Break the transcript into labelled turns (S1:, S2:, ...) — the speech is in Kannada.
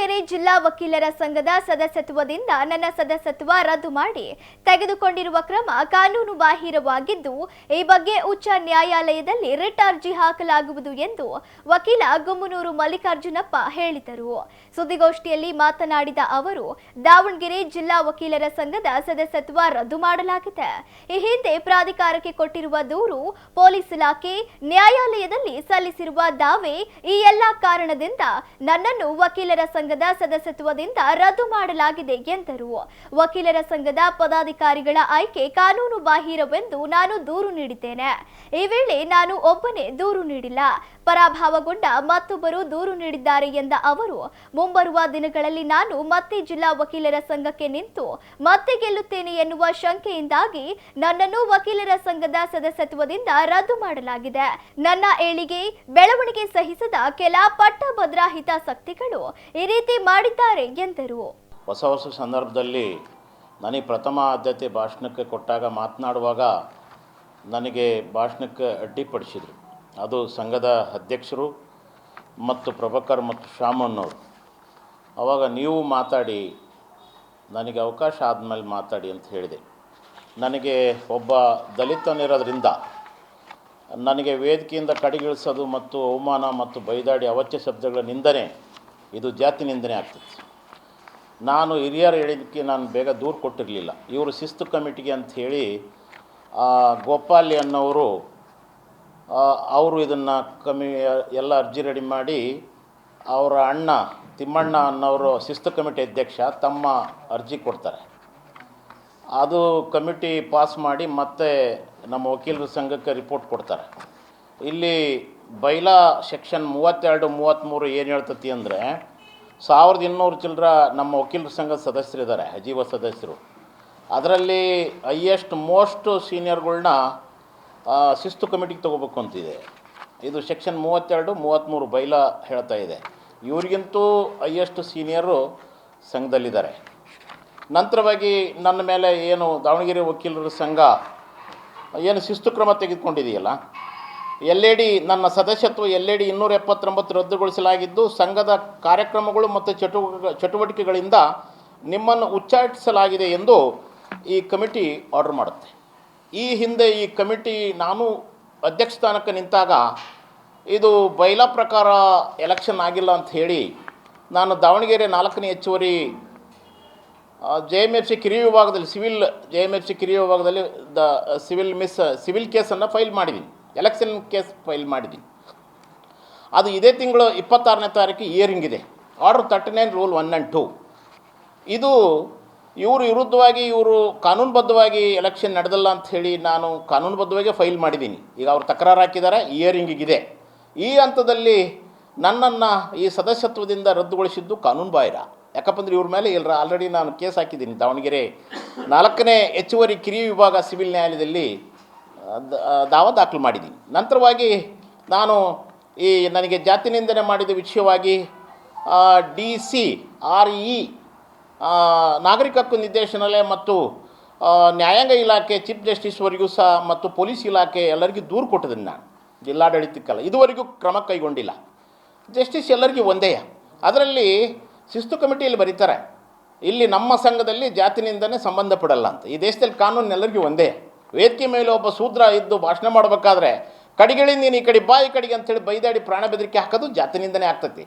S1: ದಾವಣಗೆರೆ ಜಿಲ್ಲಾ ವಕೀಲರ ಸಂಘದ ಸದಸ್ಯತ್ವದಿಂದ ನನ್ನ ಸದಸ್ಯತ್ವ ರದ್ದು ಮಾಡಿ ತೆಗೆದುಕೊಂಡಿರುವ ಕ್ರಮ ಕಾನೂನು ಬಾಹಿರವಾಗಿದ್ದು, ಈ ಬಗ್ಗೆ ಉಚ್ಚ ನ್ಯಾಯಾಲಯದಲ್ಲಿ ರಿಟ್ ಅರ್ಜಿ ಹಾಕಲಾಗುವುದು ಎಂದು ವಕೀಲ ಗುಮ್ಮನೂರು ಮಲ್ಲಿಕಾರ್ಜುನಪ್ಪ ಹೇಳಿದರು. ಸುದ್ದಿಗೋಷ್ಠಿಯಲ್ಲಿ ಮಾತನಾಡಿದ ಅವರು, ದಾವಣಗೆರೆ ಜಿಲ್ಲಾ ವಕೀಲರ ಸಂಘದ ಸದಸ್ಯತ್ವ ರದ್ದು ಮಾಡಲಾಗಿದೆ. ಈ ಹಿಂದೆ ಪ್ರಾಧಿಕಾರಕ್ಕೆ ಕೊಟ್ಟಿರುವ ದೂರು, ಪೊಲೀಸ್ ಇಲಾಖೆ, ನ್ಯಾಯಾಲಯದಲ್ಲಿ ಸಲ್ಲಿಸಿರುವ ದಾವೆ, ಈ ಎಲ್ಲಾ ಕಾರಣದಿಂದ ನನ್ನನ್ನು ವಕೀಲರ ಸಂಘದ ಸದಸ್ಯತ್ವದಿಂದ ರದ್ದು ಮಾಡಲಾಗಿದೆ ಎಂದರು. ವಕೀಲರ ಸಂಘದ ಪದಾಧಿಕಾರಿಗಳ ಆಯ್ಕೆ ಕಾನೂನು ಬಾಹಿರವೆಂದು ನಾನು ದೂರು ನೀಡಿದ್ದೇನೆ. ಈ ವೇಳೆ ನಾನು ಒಬ್ಬನೇ ದೂರು ನೀಡಿಲ್ಲ, ಪರಾಭವಗೊಂಡ ಮತ್ತೊಬ್ಬರು ದೂರು ನೀಡಿದ್ದಾರೆ ಎಂದ ಅವರು, ಮುಂಬರುವ ದಿನಗಳಲ್ಲಿ ನಾನು ಮತ್ತೆ ಜಿಲ್ಲಾ ವಕೀಲರ ಸಂಘಕ್ಕೆ ನಿಂತು ಮತ್ತೆ ಗೆಲ್ಲುತ್ತೇನೆ ಎನ್ನುವ ಶಂಕೆಯಿಂದಾಗಿ ನನ್ನನ್ನು ವಕೀಲರ ಸಂಘದ ಸದಸ್ಯತ್ವದಿಂದ ರದ್ದು ಮಾಡಲಾಗಿದೆ. ನನ್ನ ಏಳಿಗೆ ಬೆಳವಣಿಗೆ ಸಹಿಸದ ಕೆಲ ಪಟ್ಟಭದ್ರ ಹಿತಾಸಕ್ತಿಗಳು ಈ ರೀತಿ ಮಾಡಿದ್ದಾರೆ ಎಂದರು.
S2: ಹೊಸ ಸಂದರ್ಭದಲ್ಲಿ ನನಗೆ ಪ್ರಥಮ ಆದ್ಯತೆ ಭಾಷಣಕ್ಕೆ ಕೊಟ್ಟಾಗ ಮಾತನಾಡುವಾಗ ನನಗೆ ಭಾಷಣಕ್ಕೆ ಅಡ್ಡಿಪಡಿಸಿದರು. ಅದು ಸಂಘದ ಅಧ್ಯಕ್ಷರು ಮತ್ತು ಪ್ರಭಾಕರ್ ಮತ್ತು ಶಾಮಣ್ಣವರು. ಆವಾಗ ನೀವು ಮಾತಾಡಿ, ನನಗೆ ಅವಕಾಶ ಆದಮೇಲೆ ಮಾತಾಡಿ ಅಂತ ಹೇಳಿದೆ. ನನಗೆ ಒಬ್ಬ ದಲಿತನಿರೋದ್ರಿಂದ ನನಗೆ ವೇದಿಕೆಯಿಂದ ಕಡೆಗಿಳಿಸೋದು ಮತ್ತು ಅವಮಾನ ಮತ್ತು ಬೈದಾಡಿ ಅವಾಚ್ಯ ಶಬ್ದಗಳ ನಿಂದನೆ, ಇದು ಜಾತಿ ನಿಂದನೆ ಆಗ್ತದೆ. ನಾನು ಹಿರಿಯರು ಹೇಳಿದ್ದಕ್ಕೆ ನಾನು ಬೇಗ ದೂರು ಕೊಟ್ಟಿರಲಿಲ್ಲ. ಇವರು ಶಿಸ್ತು ಕಮಿಟಿಗೆ ಅಂಥೇಳಿ ಗೋಪಾಲಿ ಅನ್ನೋರು ಅವರು ಇದನ್ನು ಎಲ್ಲ ಅರ್ಜಿ ರೆಡಿ ಮಾಡಿ ಅವರ ಅಣ್ಣ ತಿಮ್ಮಣ್ಣ ಅನ್ನೋರು ಶಿಸ್ತು ಕಮಿಟಿ ಅಧ್ಯಕ್ಷ ತಮ್ಮ ಅರ್ಜಿ ಕೊಡ್ತಾರೆ. ಅದು ಕಮಿಟಿ ಪಾಸ್ ಮಾಡಿ ಮತ್ತೆ ನಮ್ಮ ವಕೀಲರ ಸಂಘಕ್ಕೆ ರಿಪೋರ್ಟ್ ಕೊಡ್ತಾರೆ. ಇಲ್ಲಿ ಬೈಲಾ ಸೆಕ್ಷನ್ 32, 33 ಏನು ಹೇಳ್ತತಿ ಅಂದರೆ 1200 ಚಿಲ್ಲರ ನಮ್ಮ ವಕೀಲರ ಸಂಘದ ಸದಸ್ಯರಿದ್ದಾರೆ, ಅಜೀವ ಸದಸ್ಯರು. ಅದರಲ್ಲಿ ಮೋಸ್ಟ್ ಸೀನಿಯರ್ಗಳ್ನ ಶಿಸ್ತು ಕಮಿಟಿಗೆ ತೊಗೋಬೇಕು ಅಂತಿದೆ. ಇದು ಸೆಕ್ಷನ್ 32, 33 ಬೈಲಾ ಹೇಳ್ತಾ ಇದೆ. ಇವ್ರಿಗಿಂತೂ ಸೀನಿಯರು ಸಂಘದಲ್ಲಿದ್ದಾರೆ. ನಂತರವಾಗಿ ನನ್ನ ಮೇಲೆ ಏನು ದಾವಣಗೆರೆ ವಕೀಲರ ಸಂಘ ಏನು ಶಿಸ್ತು ಕ್ರಮ ತೆಗೆದುಕೊಂಡಿದೆಯಲ್ಲ, ನನ್ನ ಸದಸ್ಯತ್ವ LAD 279 ರದ್ದುಗೊಳಿಸಲಾಗಿದ್ದು, ಸಂಘದ ಕಾರ್ಯಕ್ರಮಗಳು ಮತ್ತು ಚಟುವಟಿಕೆಗಳಿಂದ ನಿಮ್ಮನ್ನು ಉಚ್ಚಾಟಿಸಲಾಗಿದೆ ಎಂದು ಈ ಕಮಿಟಿ ಆರ್ಡರ್ ಮಾಡುತ್ತೆ. ಈ ಹಿಂದೆ ಈ ಕಮಿಟಿ ನಾನು ಅಧ್ಯಕ್ಷ ಸ್ಥಾನಕ್ಕೆ ನಿಂತಾಗ ಇದು ಬೈಲಾ ಪ್ರಕಾರ ಎಲೆಕ್ಷನ್ ಆಗಿಲ್ಲ ಅಂತ ಹೇಳಿ ನಾನು ದಾವಣಗೆರೆ 4ನೇ ಹೆಚ್ಚುವರಿ JMFC ಕಿರಿಯ ವಿಭಾಗದಲ್ಲಿ ಕಿರಿಯ ವಿಭಾಗದಲ್ಲಿ ಸಿವಿಲ್ ಕೇಸನ್ನು ಫೈಲ್ ಮಾಡಿದ್ದೀನಿ, ಎಲೆಕ್ಷನ್ ಕೇಸ್ ಫೈಲ್ ಮಾಡಿದ್ದೀನಿ. ಅದು ಇದೇ ತಿಂಗಳು 26ನೇ ತಾರೀಕು ಹಿಯರಿಂಗ್ ಇದೆ. Order 39 rule 1 and 2. ಇದು ಇವರು ವಿರುದ್ಧವಾಗಿ ಇವರು ಕಾನೂನುಬದ್ಧವಾಗಿ ಎಲೆಕ್ಷನ್ ನಡೆದಲ್ಲ ಅಂತ ಹೇಳಿ ನಾನು ಕಾನೂನುಬದ್ಧವಾಗಿ ಫೈಲ್ ಮಾಡಿದ್ದೀನಿ. ಈಗ ಅವರು ತಕರಾರು ಹಾಕಿದ್ದಾರೆ, ಹಿಯರಿಂಗಿಗಿದೆ. ಈ ಹಂತದಲ್ಲಿ ನನ್ನನ್ನು ಈ ಸದಸ್ಯತ್ವದಿಂದ ರದ್ದುಗೊಳಿಸಿದ್ದು ಕಾನೂನು ಬಾಹಿರ. ಯಾಕಪ್ಪಂದ್ರೆ ಇವ್ರ ಮೇಲೆ ಆಲ್ರೆಡಿ ನಾನು ಕೇಸ್ ಹಾಕಿದ್ದೀನಿ. ದಾವಣಗೆರೆ 4ನೇ ಹೆಚ್ಚುವರಿ ಕಿರಿಯ ವಿಭಾಗ ಸಿವಿಲ್ ನ್ಯಾಯಾಲಯದಲ್ಲಿ ದಾಖಲು ಮಾಡಿದ್ದೀನಿ. ನಂತರವಾಗಿ ನಾನು ನನಗೆ ಜಾತಿ ನಿಂದನೆ ಮಾಡಿದ ವಿಷಯವಾಗಿ DCRE ನಾಗರಿಕ ಹಕ್ಕು ನಿರ್ದೇಶನಾಲಯ ಮತ್ತು ನ್ಯಾಯಾಂಗ ಇಲಾಖೆ, ಚೀಫ್ ಜಸ್ಟಿಸ್ವರೆಗೂ ಸಹ ಮತ್ತು ಪೊಲೀಸ್ ಇಲಾಖೆ ಎಲ್ಲರಿಗೂ ದೂರು ಕೊಟ್ಟಿದ್ದೀನಿ. ನಾನು ಜಿಲ್ಲಾಡಳಿತಕ್ಕಲ್ಲ, ಇದುವರೆಗೂ ಕ್ರಮ ಕೈಗೊಂಡಿಲ್ಲ. ಜಸ್ಟಿಸ್ ಎಲ್ಲರಿಗೂ ಒಂದೇ. ಅದರಲ್ಲಿ ಶಿಸ್ತು ಕಮಿಟಿಯಲ್ಲಿ ಬರೀತಾರೆ, ಇಲ್ಲಿ ನಮ್ಮ ಸಂಘದಲ್ಲಿ ಜಾತಿ ನಿಂದನೆ ಸಂಬಂಧಪಡಲ್ಲ ಅಂತ. ಈ ದೇಶದಲ್ಲಿ ಕಾನೂನು ಎಲ್ಲರಿಗೂ ಒಂದೇ. ವೇದಿಕೆ ಮೇಲೆ ಒಬ್ಬ ಶೂದ್ರ ಇದ್ದು ಭಾಷಣ ಮಾಡಬೇಕಾದ್ರೆ ಕಡೆಗಳಿಂದ ನೀನು ಈ ಕಡೆ ಬಾ, ಈ ಕಡೆಗೆ ಅಂಥೇಳಿ ಬೈದಾಡಿ ಪ್ರಾಣ ಬೆದರಿಕೆ ಹಾಕೋದು ಜಾತಿ ನಿಂದನೆ ಆಗ್ತತಿ.